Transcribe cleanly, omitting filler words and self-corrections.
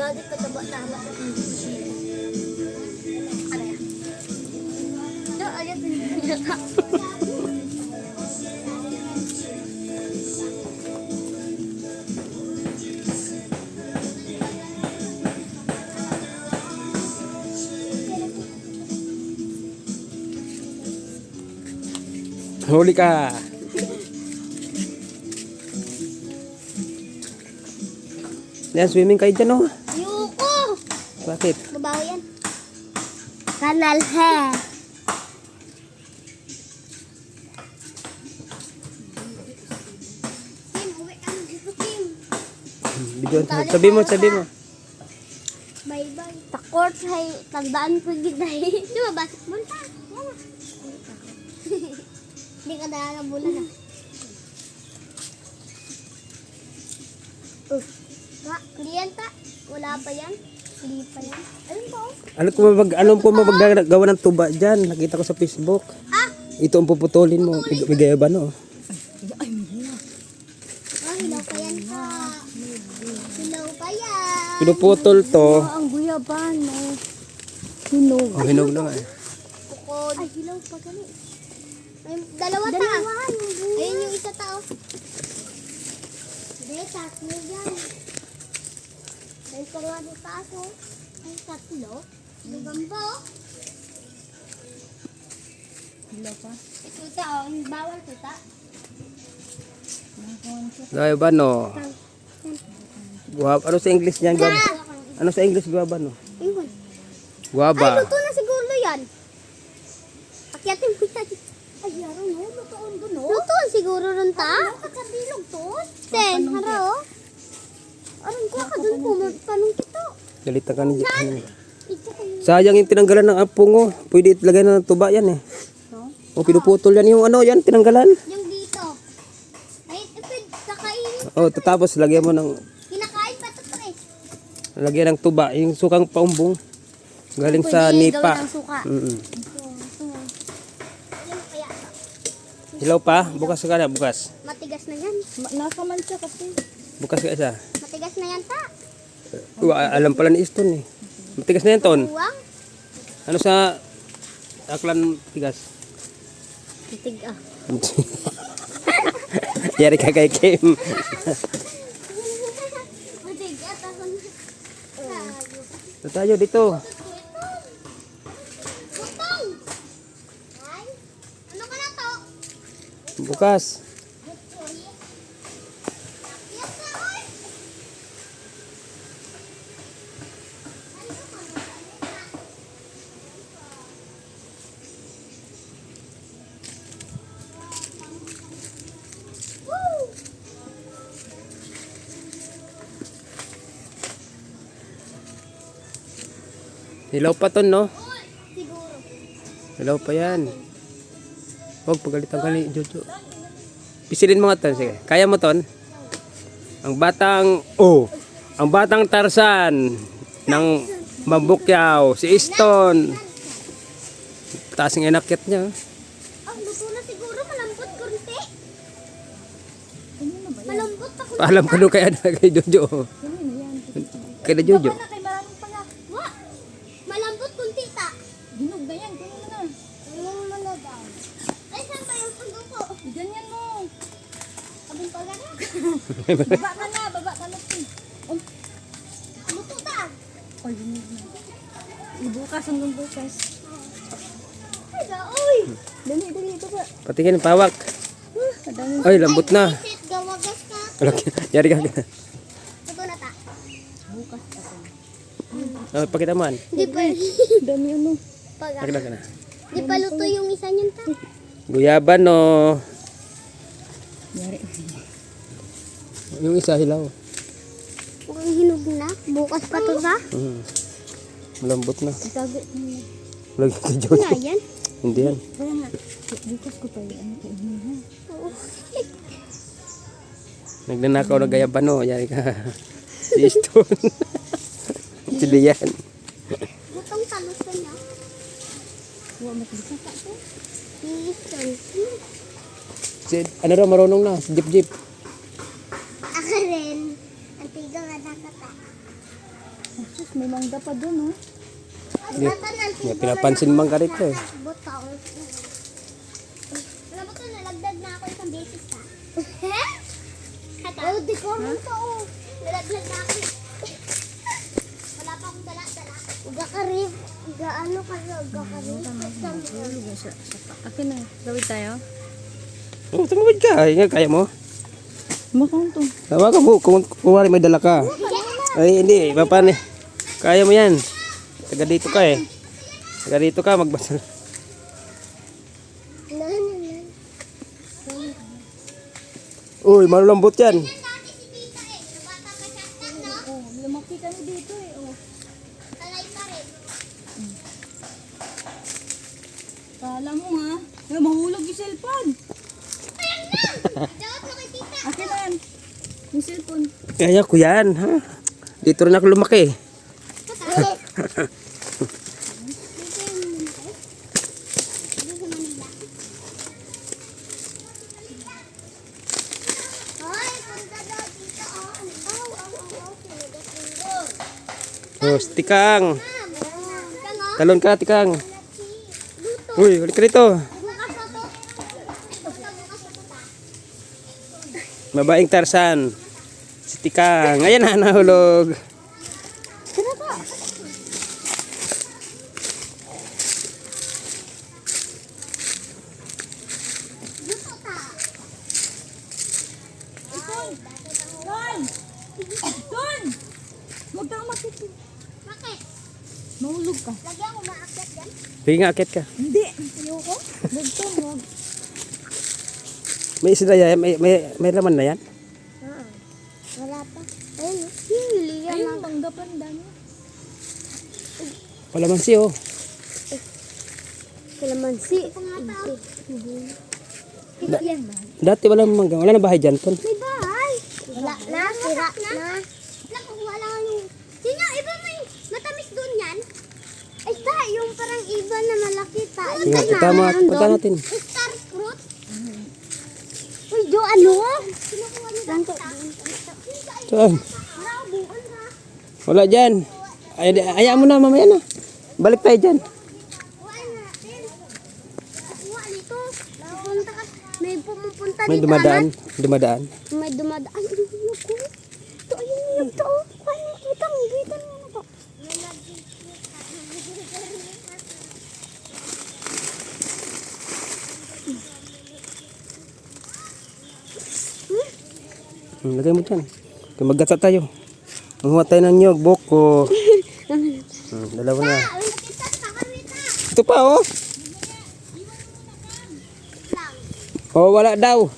Gadi kataba tama. Ano yan? Ito, ayun. Huli ka. Yan, swimming kayo dyan, oh. Ayoko! Bakit? Babaw yan. Kanal he. Kim, uwi ang dito, Kim. Video, sabi mo, sabi mo. Bye-bye. Takot hay, tandaan ko giday. Di ba, basketball pa? Yan. Hindi ka dala ng bulan ah. Hindi yan ta. Wala pa yan. Hindi pa yan. Ayun po. Alam ko magagawa ng tuba dyan. Nakita ko sa Facebook. Ah! Ito ang puputulin mo. Bigay ba, no? Ah, hilaw pa yan ta. Hilaw pa yan. Pinuputol to. Ang guyaban, no. Hinog. Oh, hinog na nga. Bukod. Ay, hilaw pa gani. Ay, dalawa ta. Ayun yung isa tao. Hindi, tatlo yan. Ay, pa nga di taas, oh. Ay, tatlo. Lugamba, oh. Hilaw pa. Ito ta, oh. Bawal to ta. Gaya ba, no? Guwaba. Ano sa English niyan? Guwaba. Ano sa English guwaba, no? Iwan. Ay, Guwaba. luto na siguro yan. Akyatin mo yan. Ay, yaro, no? Lutoon doon, no? Lutoon siguro ron ta. Ano ka sa bilog doon? Sen, haro. Aron ko ka doon po. Panong kito. Galita ka ni ano. Ito kayo. Sayang yung tinanggalan ng apong, oh. Pwede itlagay na ng tuba yan, eh. No? O, pinuputol yan. Yung ano, yan, tinanggalan. Yung dito. Ay, ipid, kakainin. O, tapos lagyan mo ng, Kinakain pa ito, pre. lagyan ng tuba. Yung sukang paumbong. Galing sa Pwede nipa. gawin ng suka. Mm-mm. Ito. Ayan kaya. Hilaw pa? Bukas ka na, bukas. Matigas na yan. Nasa man siya kasi. Bukas ka isa. Matigas na yan, ta. Alam pala ni Iston, eh. Matigas na yan, Ton. Buwang. Ano sa aklan tigas? Titig ah. Yari ka kay Kim. Matigas ako na. Ito tayo dito. Butong! Ay, ano ka na to? Bukas. Yes na, oy! Woo! Hilaw pa, Ton, no? Siguro. Hilaw pa yan. Huwag pagalitan ka ni Jojo. Pisilin mo nga, Ton. Sige. Kaya mo, Ton? Ang batang, ang batang Tarzan ng Mambukyaw, si Iston. Taas ng inakit niya. Ah, luto na siguro. Malambot kurti. Malambot ako. Paalam ka doon kay Jojo. Kay Jojo. Wa! Malambot kunti ta. Hinog na yan, kunin mo na. Ayun mo na daw. Ay, saan ba yung pundo ko? Ganyan mo. Kabing pala na. Baba ka na, baba ka na. Luto ta. Ay, hinog na. Ibukas hanggang bukas. Ay, daoy. Dali, dali, baba. Patingin, pawak. Kadami. Ay, lambot na. Sit, gawagas ka. Yari ka. Luto na ta. Bukas ka pa. Oh, pakita mo. Hindi pa. Dami ano. Pakita ka na. Hindi pa luto yung isa niyan ta. Guyaban, no. Yari. Yung isa hilaw. Mukhang hinog na. Bukas pa to sa. Malambot na. Itago mo. Lagi kay Nga Jojo. yan. Hindi yan. Kaya nga. Bukas ko pa yan. Kainin ha. Oo. Nagnanakaw na gayaban, no. Yari ka. Si Iston. Si Lian. Butong talos ka niya. Huwag magbisa ka to. Listen. Si, ano raw, marunong na. Si Jeep. Ako rin. Ang tigang anak ka ta. Sus, may mangga pa dun, oh. May pinapansin bang ka rito eh. Butang. Alam mo to, nalagdag na ako isang beses ha. Oh, di ko rin to. Nalagdag na ako. Wala pa akong dala-dala. Gakarib. Gaano ka na? Gakarib. Akin na, gawin tayo. Oh, tumawid ka. Nga, kaya mo. Makang to. Tawagan mo kung kuwari may dala ka. Ay, hindi. Paano? Kaya mo yan. Taga dito ka eh. Taga dito ka, magbasa. Uy, malulambot yan. Oh, lumaki kami dito eh, oh. Kala mo ha? Mahulog yung cellphone. Akin na yan. Yung cellphone. Kaya ko yan, ha? Dito rin ako lumaki. Oh, Tikang. Talon ka, Tikang. Uy, ulit ka dito. Babaeng Tarzan. Si Tikang. Ayan na, nahulog. Don! Don! Huwag kang makikita. Bakit? Mahulog ka. Lagyan ko maakyat yan? Sige nga, akit ka. Hindi. Ayoko. Dagto mo. May isda yan? May laman na yan? Wala pa. Ayun, hili yan. Ayun, mangga pa ang dami. Wala man siya, oh. Kalamansi. Yan ba? Dati wala mangga. Wala na bahay dyan, Ton. May bahay. Wala na, sira na. Nakuha lang yung... Sino, iba may matamis doon yan? Ay, ta, yung parang iba na malaki ta. Sige nga, punta natin. Star fruit. Uy, do, ano? Kinukuha niyo ganito. Saan? Naubuan ha. Wala dyan. Ayaan mo na, mamaya na. Balik tayo dyan. Kuha natin. Kuha nito. Pupunta ka. May pumupunta May dito. dumadaan. anak. Dumadaan. May dumadaan. Ay, ano ko? Ito, ayun yung to. Kuha niyo. Kitang, kitang mo na to. Lagay mo dyan. Kaya magkata tayo. Manguha tayo ng nyog, boko. Dalawa na. Ah, uy, kita sa kamita. Ito pa, oh. Lang. Oh, wala daw.